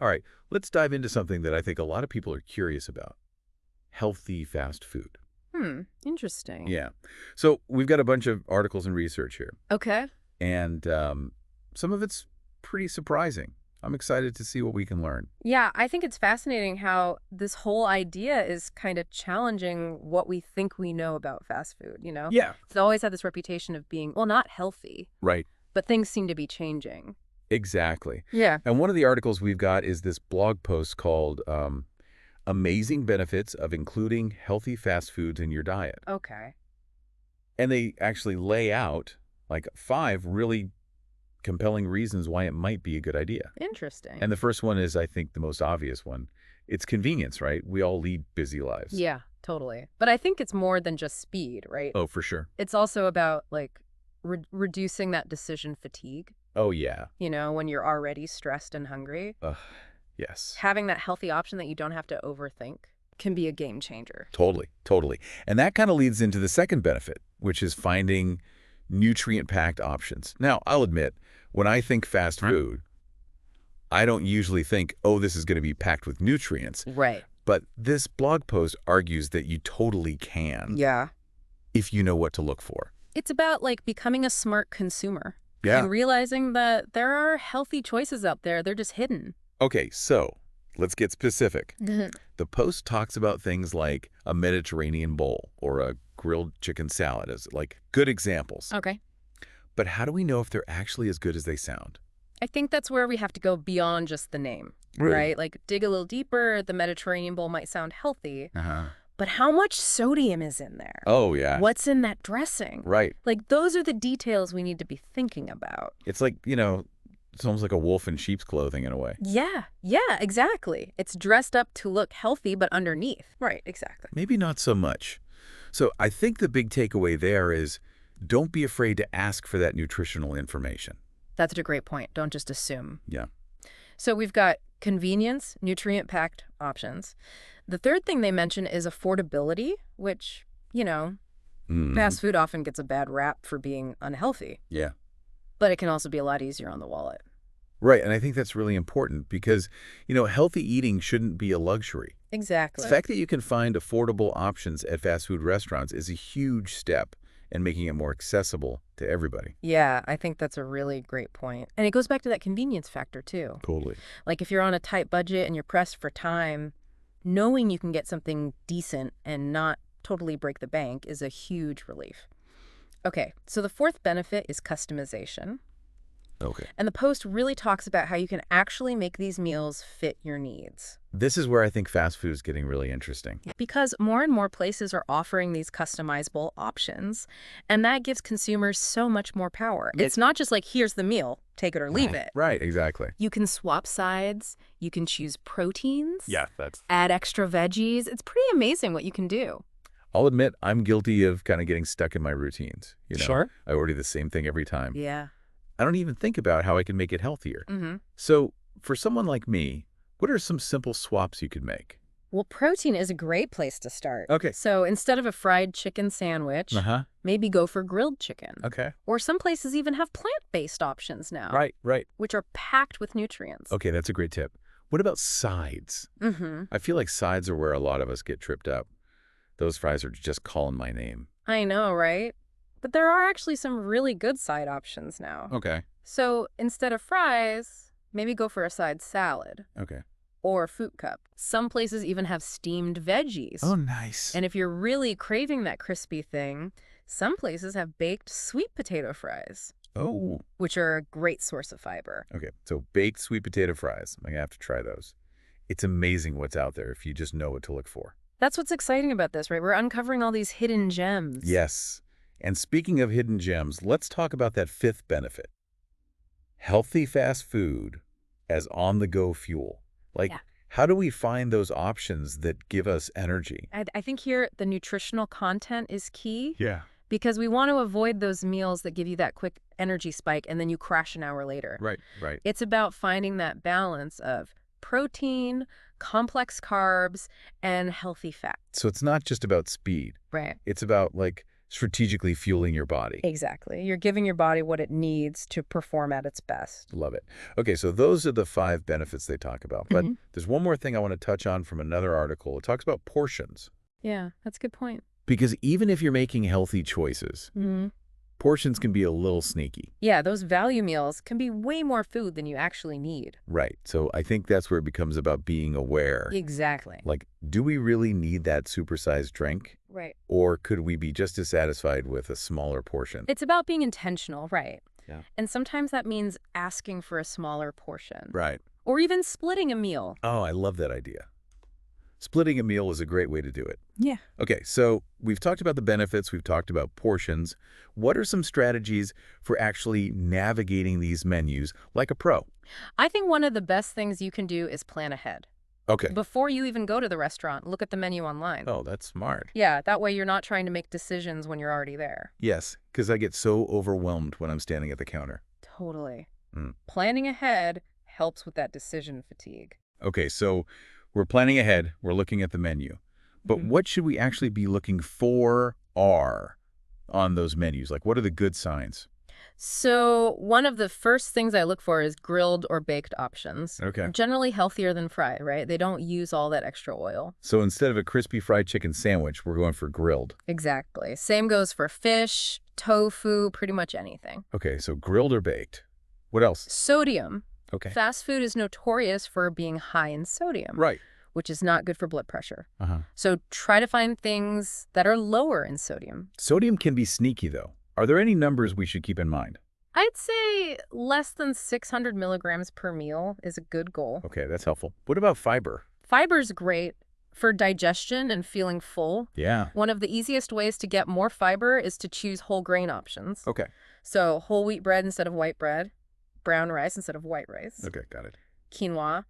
All right, let's dive into something that I think a lot of people are curious about. Healthy fast food. Interesting. Yeah. So we've got a bunch of articles and research here, Okay. and some of it's pretty surprising. I'm excited to see what we can learn. Yeah, I think it's fascinating how this whole idea is kind of challenging what we think we know about fast food, you know? Yeah. It's always had this reputation of being, well, not healthy, Right. but things seem to be changing. Exactly. Yeah. And one of the articles we've got is this blog post called Amazing Benefits of Including Healthy Fast Foods in Your Diet. Okay. And they actually lay out like 5 really compelling reasons why it might be a good idea. Interesting. And the first one is, I think, the most obvious one. It's convenience, right? We all lead busy lives. Yeah, totally. But I think it's more than just speed, right? Oh, for sure. It's also about like reducing that decision fatigue, Oh, yeah. you know, when you're already stressed and hungry. Yes. Having that healthy option that you don't have to overthink can be a game changer. Totally, totally. And that kind of leads into the second benefit, which is finding nutrient-packed options. Now, I'll admit, when I think fast food, I don't usually think, oh, this is going to be packed with nutrients. Right. But this blog post argues that you totally can Yeah. if you know what to look for. It's about like becoming a smart consumer. Yeah. And realizing that there are healthy choices out there. They're just hidden. Okay, so let's get specific. The post talks about things like a Mediterranean bowl or a grilled chicken salad as like good examples. Okay. But how do we know if they're actually as good as they sound? I think that's where we have to go beyond just the name, right? Like dig a little deeper. The Mediterranean bowl might sound healthy, but how much sodium is in there? Oh, yeah. What's in that dressing? Right. Like those are the details we need to be thinking about. It's like, it's almost like a wolf in sheep's clothing in a way. Yeah, exactly. It's dressed up to look healthy, but underneath. Right, exactly. Maybe not so much. So I think the big takeaway there is don't be afraid to ask for that nutritional information. That's a great point. Don't just assume. Yeah. So we've got convenience, nutrient-packed options. The third thing they mention is affordability, which, fast food often gets a bad rap for being unhealthy. Yeah. But it can also be a lot easier on the wallet. Right, and I think that's really important because, healthy eating shouldn't be a luxury. Exactly. The fact that you can find affordable options at fast food restaurants is a huge step in making it more accessible to everybody. Yeah, I think that's a really great point. And it goes back to that convenience factor, too. Totally. Like if you're on a tight budget and you're pressed for time, knowing you can get something decent and not totally break the bank is a huge relief. Okay, so the fourth benefit is customization. Okay. And the post really talks about how you can actually make these meals fit your needs. This is where I think fast food is getting really interesting. Because more and more places are offering these customizable options, and that gives consumers so much more power. It's not just like, here's the meal, take it or leave it. Right, exactly. You can swap sides, you can choose proteins, Yeah, that's... add extra veggies. It's pretty amazing what you can do. I'll admit, I'm guilty of kind of getting stuck in my routines. Sure. I order the same thing every time. Yeah. I don't even think about how I can make it healthier. Mm-hmm. So for someone like me, what are some simple swaps you could make? Well, protein is a great place to start. Okay. So instead of a fried chicken sandwich, maybe go for grilled chicken. Okay. Or some places even have plant-based options now. Right. Which are packed with nutrients. Okay, that's a great tip. What about sides? Mm-hmm. I feel like sides are where a lot of us get tripped up. Those fries are just calling my name. I know, right? But there are actually some really good side options now. Okay. So instead of fries, maybe go for a side salad. Okay. Or a fruit cup. Some places even have steamed veggies. Oh, nice. And if you're really craving that crispy thing, some places have baked sweet potato fries. Oh. Which are a great source of fiber. Okay, so baked sweet potato fries. I'm going to have to try those. It's amazing what's out there if you just know what to look for. That's what's exciting about this, right? We're uncovering all these hidden gems. Yes. And speaking of hidden gems, let's talk about that fifth benefit. Healthy fast food as on-the-go fuel. How do we find those options that give us energy? I think here the nutritional content is key. Yeah. Because we want to avoid those meals that give you that quick energy spike and then you crash an hour later. Right. It's about finding that balance of protein, complex carbs, and healthy fat. So it's not just about speed. Right. It's about, strategically fueling your body. Exactly. You're giving your body what it needs to perform at its best. Love it. Okay, so those are the 5 benefits they talk about. But there's one more thing I want to touch on from another article. It talks about portions. Yeah, that's a good point. Because even if you're making healthy choices, portions can be a little sneaky. Yeah, those value meals can be way more food than you actually need. Right. So I think that's where it becomes about being aware. Exactly. Like, do we really need that supersized drink? Right. Or could we be just as satisfied with a smaller portion? It's about being intentional, right? Yeah. And sometimes that means asking for a smaller portion. Right. Or even splitting a meal. Oh, I love that idea. Splitting a meal is a great way to do it. Yeah. Okay, so we've talked about the benefits, we've talked about portions. What are some strategies for actually navigating these menus like a pro? I think one of the best things you can do is plan ahead. Okay. Before you even go to the restaurant, look at the menu online. Oh, that's smart. Yeah, that way you're not trying to make decisions when you're already there. Yes, because I get so overwhelmed when I'm standing at the counter. Totally. Mm. Planning ahead helps with that decision fatigue. Okay, so we're planning ahead, we're looking at the menu. But what should we actually be looking for on those menus? Like, what are the good signs? So one of the first things I look for is grilled or baked options. Okay. Generally healthier than fried, right? They don't use all that extra oil. So instead of a crispy fried chicken sandwich, we're going for grilled. Exactly. Same goes for fish, tofu, pretty much anything. Okay, so grilled or baked. What else? Sodium. Okay. Fast food is notorious for being high in sodium, Right. which is not good for blood pressure. Uh-huh. So try to find things that are lower in sodium. Sodium can be sneaky, though. Are there any numbers we should keep in mind? I'd say less than 600 milligrams per meal is a good goal. Okay, that's helpful. What about fiber? Fiber's great for digestion and feeling full. Yeah. One of the easiest ways to get more fiber is to choose whole grain options. Okay. So whole wheat bread instead of white bread, brown rice instead of white rice, Okay, got it. quinoa,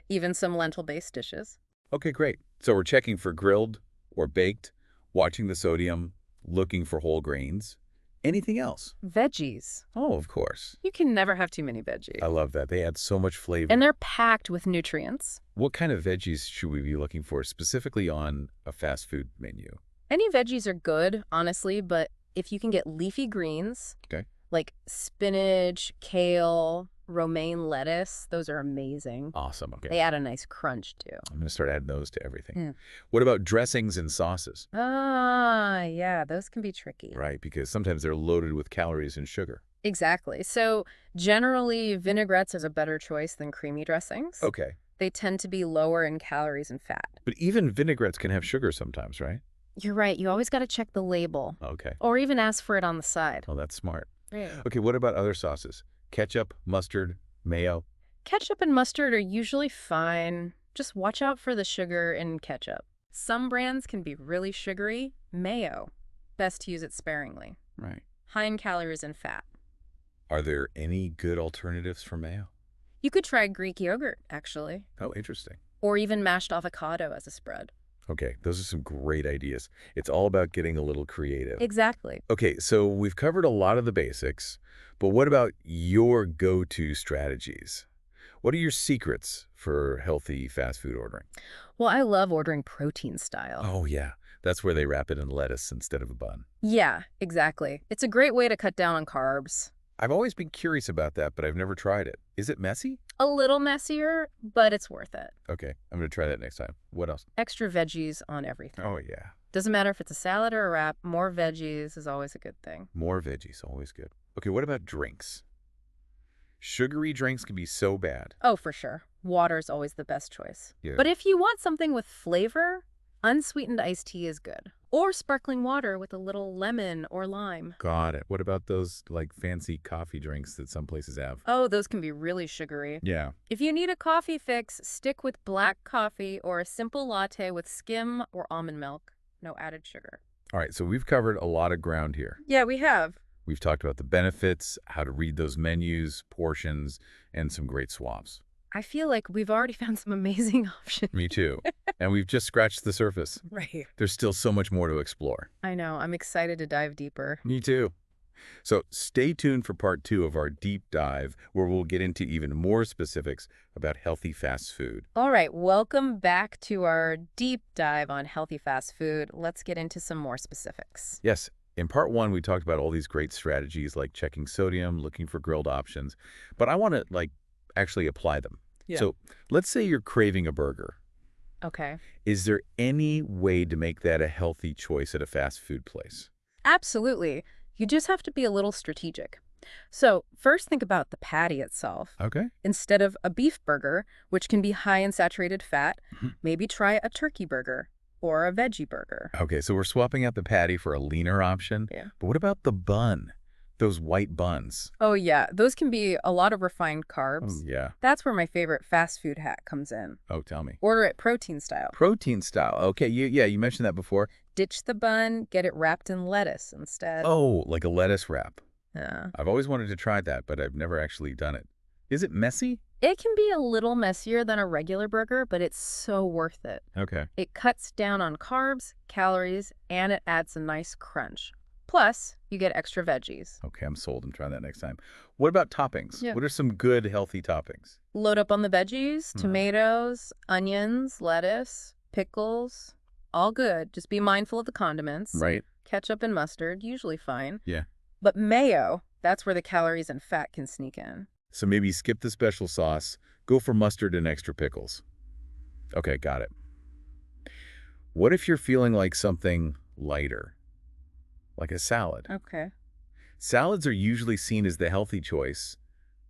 even some lentil-based dishes. Okay, great. So we're checking for grilled or baked, watching the sodium, looking for whole grains. Anything else? Veggies. Oh, of course. You can never have too many veggies. I love that. They add so much flavor. And they're packed with nutrients. What kind of veggies should we be looking for specifically on a fast food menu? Any veggies are good, honestly, but if you can get leafy greens, Okay. like spinach, kale, romaine lettuce, those are amazing. Awesome. Okay. They add a nice crunch, too. I'm going to start adding those to everything. Yeah. What about dressings and sauces? Ah, yeah, those can be tricky. Right, because sometimes they're loaded with calories and sugar. Exactly. So generally, vinaigrettes is a better choice than creamy dressings. Okay. They tend to be lower in calories and fat. But even vinaigrettes can have sugar sometimes, right? You're right. You always got to check the label. Okay. Or even ask for it on the side. Oh, that's smart. Right. Okay, what about other sauces? Ketchup, mustard, mayo? Ketchup and mustard are usually fine. Just watch out for the sugar in ketchup. Some brands can be really sugary. Mayo. Best to use it sparingly. Right. High in calories and fat. Are there any good alternatives for mayo? You could try Greek yogurt, actually. Oh, interesting. Or even mashed avocado as a spread. Okay, those are some great ideas. It's all about getting a little creative. Exactly. Okay, so we've covered a lot of the basics, but what about your go-to strategies? What are your secrets for healthy fast food ordering? Well, I love ordering protein style. Oh, yeah. That's where they wrap it in lettuce instead of a bun. Yeah, exactly. It's a great way to cut down on carbs. I've always been curious about that, but I've never tried it. Is it messy? A little messier, but it's worth it. Okay, I'm going to try that next time. What else? Extra veggies on everything. Oh, yeah. Doesn't matter if it's a salad or a wrap, more veggies is always a good thing. More veggies, always good. Okay, what about drinks? Sugary drinks can be so bad. Oh, for sure. Water's always the best choice. Yeah. But if you want something with flavor, unsweetened iced tea is good. Or sparkling water with a little lemon or lime. Got it. What about those, like, fancy coffee drinks that some places have? Oh, those can be really sugary. Yeah. If you need a coffee fix, stick with black coffee or a simple latte with skim or almond milk. No added sugar. All right, so we've covered a lot of ground here. Yeah, we have. We've talked about the benefits, how to read those menus, portions, and some great swaps. I feel like we've already found some amazing options. Me too. And we've just scratched the surface. Right. There's still so much more to explore. I know. I'm excited to dive deeper. Me too. So stay tuned for part 2 of our deep dive, where we'll get into even more specifics about healthy fast food. All right. Welcome back to our deep dive on healthy fast food. Let's get into some more specifics. Yes, In part one, we talked about all these great strategies like checking sodium, looking for grilled options, but I want to actually apply them. Yeah. So let's say you're craving a burger. Okay. Is there any way to make that a healthy choice at a fast food place? Absolutely. You just have to be a little strategic. So first think about the patty itself. Okay. Instead of a beef burger, which can be high in saturated fat, Mhm. maybe try a turkey burger or a veggie burger. Okay, so we're swapping out the patty for a leaner option. Yeah. But what about the bun? Those white buns. Oh yeah, those can be a lot of refined Oh, carbs. yeah. That's where my favorite fast food hack comes in. Oh, tell me. Order it protein style. Protein style. Okay, you mentioned that before. Ditch the bun, get it wrapped in lettuce instead. Oh, like a lettuce wrap. Yeah. I've always wanted to try that, but I've never actually done it. Is it messy? It can be a little messier than a regular burger, but it's so worth it. Okay. It cuts down on carbs, calories, and it adds a nice crunch. Plus, you get extra veggies. Okay, I'm sold. I'm trying that next time. What about toppings? Yeah. What are some good, healthy toppings? Load up on the veggies, Mhm. tomatoes, onions, lettuce, pickles. All good. Just be mindful of the condiments. Right? Ketchup and mustard, usually fine. Yeah. But mayo, that's where the calories and fat can sneak in. So maybe skip the special sauce, go for mustard and extra pickles. Okay, got it. What if you're feeling like something lighter, like a salad? Okay. Salads are usually seen as the healthy choice,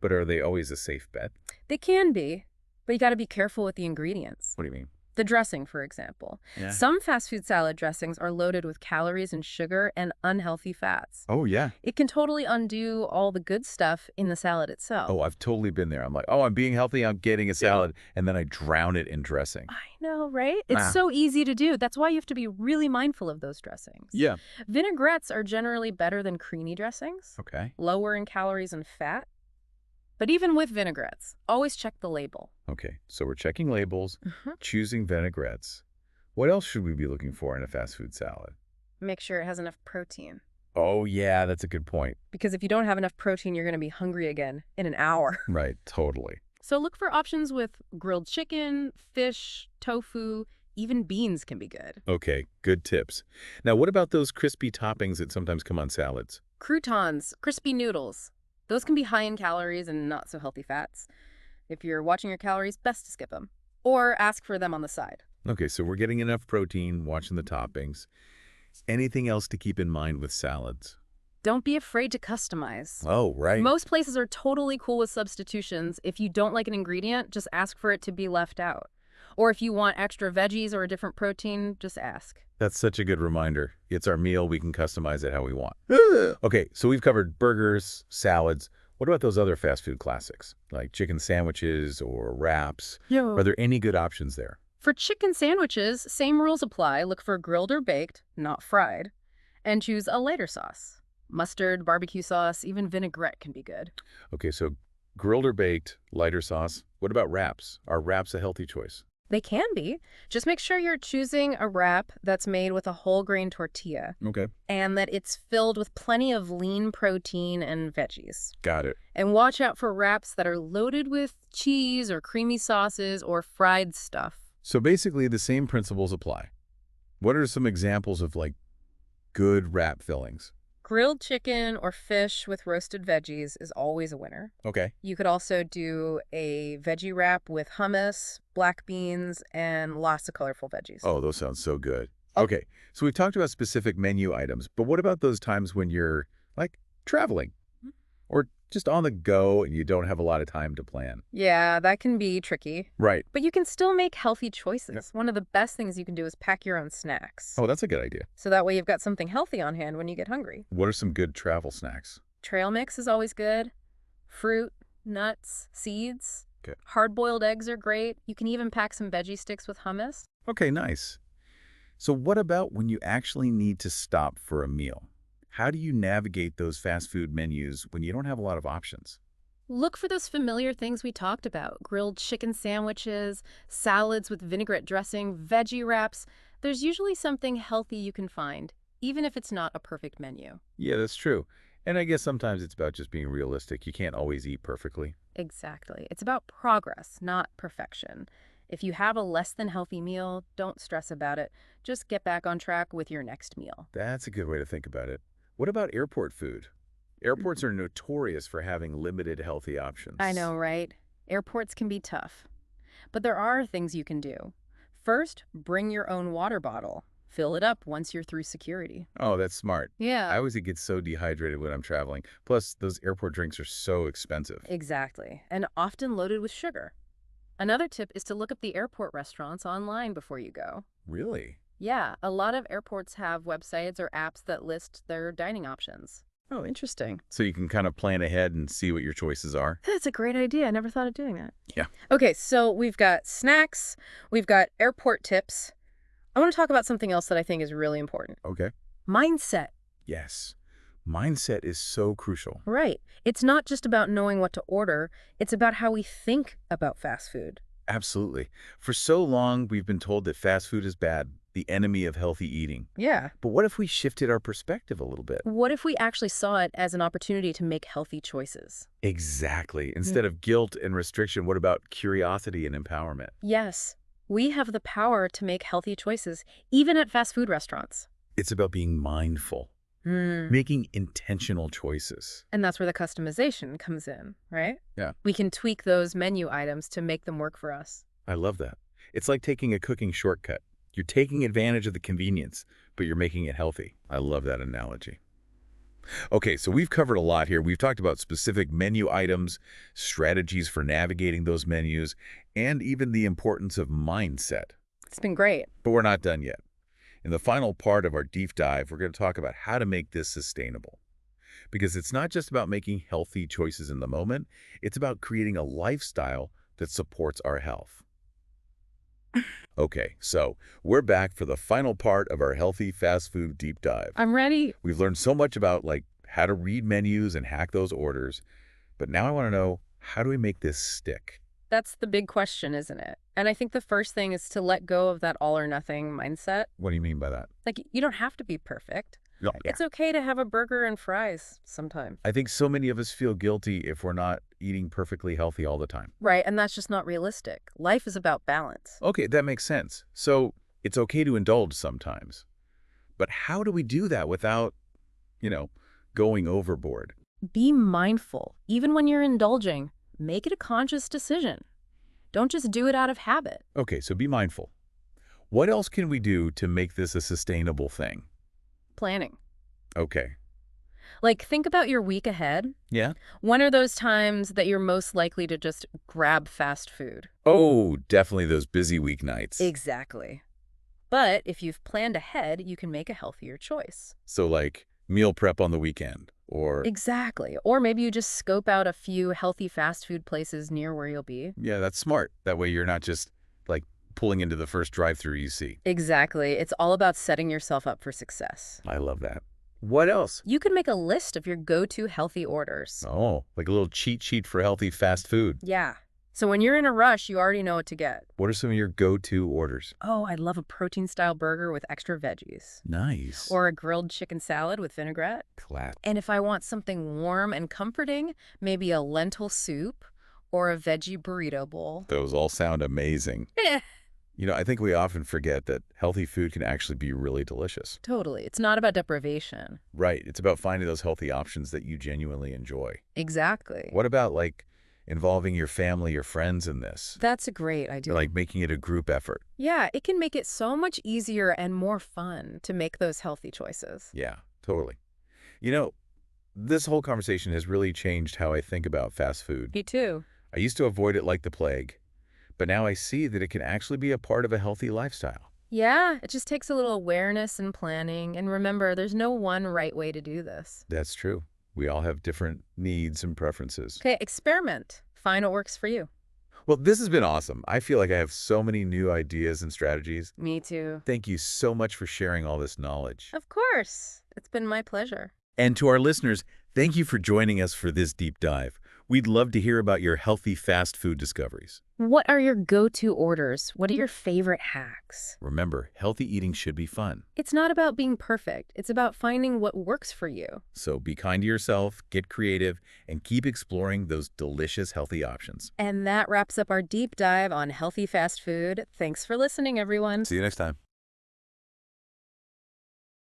but are they always a safe bet? They can be, but you got to be careful with the ingredients. What do you mean? The dressing, for example. Yeah. Some fast food salad dressings are loaded with calories and sugar and unhealthy fats. Oh, yeah. It can totally undo all the good stuff in the salad itself. Oh, I've totally been there. I'm like, oh, I'm being healthy, I'm getting a salad, and then I drown it in dressing. I know, right? It's Ah. so easy to do. That's why you have to be really mindful of those dressings. Yeah. Vinaigrettes are generally better than creamy dressings, Okay. lower in calories and fat. But even with vinaigrettes, always check the label. Okay, so we're checking labels, Mhm. choosing vinaigrettes. What else should we be looking for in a fast food salad? Make sure it has enough protein. Oh, yeah, that's a good point. Because if you don't have enough protein, you're going to be hungry again in an hour. Right, totally. So look for options with grilled chicken, fish, tofu, even beans can be good. Okay, good tips. Now, what about those crispy toppings that sometimes come on salads? Croutons, crispy noodles. Those can be high in calories and not so healthy fats. If you're watching your calories, best to skip them. Or ask for them on the side. Okay, so we're getting enough protein, watching the toppings. Anything else to keep in mind with salads? Don't be afraid to customize. Oh, right. Most places are totally cool with substitutions. If you don't like an ingredient, just ask for it to be left out. Or if you want extra veggies or a different protein, just ask. That's such a good reminder. It's our meal. We can customize it how we want. Okay, so we've covered burgers, salads. What about those other fast food classics, like chicken sandwiches or wraps? Are there any good options there? For chicken sandwiches, same rules apply. Look for grilled or baked, not fried. And choose a lighter sauce. Mustard, barbecue sauce, even vinaigrette can be good. Okay, so grilled or baked, lighter sauce. What about wraps? Are wraps a healthy choice? They can be. Just make sure you're choosing a wrap that's made with a whole grain tortilla Okay. and that it's filled with plenty of lean protein and veggies. Got it. And watch out for wraps that are loaded with cheese or creamy sauces or fried stuff. So basically the same principles apply. What are some examples of good wrap fillings? Grilled chicken or fish with roasted veggies is always a winner. Okay. You could also do a veggie wrap with hummus, black beans, and lots of colorful veggies. Oh, those sound so good. Okay, so we've talked about specific menu items, but what about those times when you're, traveling? Or just on the go and you don't have a lot of time to plan? Yeah, that can be tricky. Right. But you can still make healthy choices. Yeah. One of the best things you can do is pack your own snacks. Oh, that's a good idea. So that way you've got something healthy on hand when you get hungry. What are some good travel snacks? Trail mix is always good. Fruit, nuts, seeds. Okay. Hard-boiled eggs are great. You can even pack some veggie sticks with hummus. Okay, nice. So what about when you actually need to stop for a meal? How do you navigate those fast food menus when you don't have a lot of options? Look for those familiar things we talked about. Grilled chicken sandwiches, salads with vinaigrette dressing, veggie wraps. There's usually something healthy you can find, even if it's not a perfect menu. Yeah, that's true. And I guess sometimes it's about just being realistic. You can't always eat perfectly. Exactly. It's about progress, not perfection. If you have a less than healthy meal, don't stress about it. Just get back on track with your next meal. That's a good way to think about it. What about airport food? Airports are notorious for having limited healthy I options. know, right? Airports can be tough. But there are things you can do. First, bring your own water bottle. Fill it up once you're through security. Oh, that's smart. I Yeah, always get so dehydrated when I'm traveling. Plus, those airport drinks are so expensive. exactly. And often loaded with sugar. Another tip is to look up the airport restaurants online before you go. Really? Yeah, a lot of airports have websites or apps that list their dining options. Oh, interesting. So you can kind of plan ahead and see what your choices are? That's a great idea. I never thought of doing that. Yeah. Okay, so we've got snacks, we've got airport tips. I want to talk about something else that I think is really important. Okay. Mindset. Yes. Mindset is so crucial. Right. It's not just about knowing what to order, it's about how we think about fast food. Absolutely. For so long, we've been told that fast food is bad, the enemy of healthy eating. Yeah. But what if we shifted our perspective a little bit? What if we actually saw it as an opportunity to make healthy choices? Exactly. Instead of guilt and restriction, what about curiosity and empowerment? Yes, we have the power to make healthy choices, even at fast food restaurants. It's about being mindful, making intentional choices. And that's where the customization comes in, right? Yeah. We can tweak those menu items to make them work for us. I love that. It's like taking a cooking shortcut. You're taking advantage of the convenience, but you're making it healthy. I love that analogy. Okay, so we've covered a lot here. We've talked about specific menu items, strategies for navigating those menus, and even the importance of mindset. It's been great. But we're not done yet. In the final part of our deep dive, we're going to talk about how to make this sustainable. Because it's not just about making healthy choices in the moment, it's about creating a lifestyle that supports our health. Okay, so we're back for the final part of our healthy fast food deep dive. I'm ready. We've learned so much about how to read menus and hack those orders, but now I want to know, how do we make this stick? That's the big question, isn't it? And I think the first thing is to let go of that all or nothing mindset. What do you mean by that? Like, you don't have to be perfect. Yeah. It's okay to have a burger and fries sometime. I think so many of us feel guilty if we're not eating perfectly healthy all the time. Right, and that's just not realistic. Life is about balance. Okay, that makes sense. So it's okay to indulge sometimes. But how do we do that without, going overboard? Be mindful. Even when you're indulging, make it a conscious decision. Don't just do it out of habit. Okay, so be mindful. What else can we do to make this a sustainable thing? Planning. Okay. Like, think about your week ahead. Yeah? When are those times that you're most likely to just grab fast food? Oh, definitely those busy weeknights. Exactly. But if you've planned ahead, you can make a healthier choice. So meal prep on the weekend or... Exactly. Or maybe you just scope out a few healthy fast food places near where you'll be. Yeah, that's smart. That way you're not just pulling into the first drive-through you see. Exactly. It's all about setting yourself up for success. I love that. What else? You can make a list of your go-to healthy orders. Oh, like a little cheat sheet for healthy fast food. Yeah. So when you're in a rush, you already know what to get. What are some of your go-to orders? Oh, I love a protein-style burger with extra veggies. Nice. Or a grilled chicken salad with vinaigrette. Class. And if I want something warm and comforting, maybe a lentil soup or a veggie burrito bowl. Those all sound amazing. I think we often forget that healthy food can actually be really delicious. Totally. It's not about deprivation. Right. It's about finding those healthy options that you genuinely enjoy. Exactly. What about involving your family or friends in this? That's a great idea. Or making it a group effort. Yeah, it can make it so much easier and more fun to make those healthy choices. Yeah, totally. This whole conversation has really changed how I think about fast food. Me too. I used to avoid it like the plague, but now I see that it can actually be a part of a healthy lifestyle. Yeah, it just takes a little awareness and planning. And remember, there's no one right way to do this. That's true. We all have different needs and preferences. Okay, experiment. Find what works for you. Well, this has been awesome. I feel like I have so many new ideas and strategies. Me too. Thank you so much for sharing all this knowledge. Of course. It's been my pleasure. And to our listeners, thank you for joining us for this deep dive. We'd love to hear about your healthy fast food discoveries. What are your go-to orders? What are your favorite hacks? Remember, healthy eating should be fun. It's not about being perfect. It's about finding what works for you. So be kind to yourself, get creative, and keep exploring those delicious healthy options. And that wraps up our deep dive on healthy fast food. Thanks for listening, everyone. See you next time.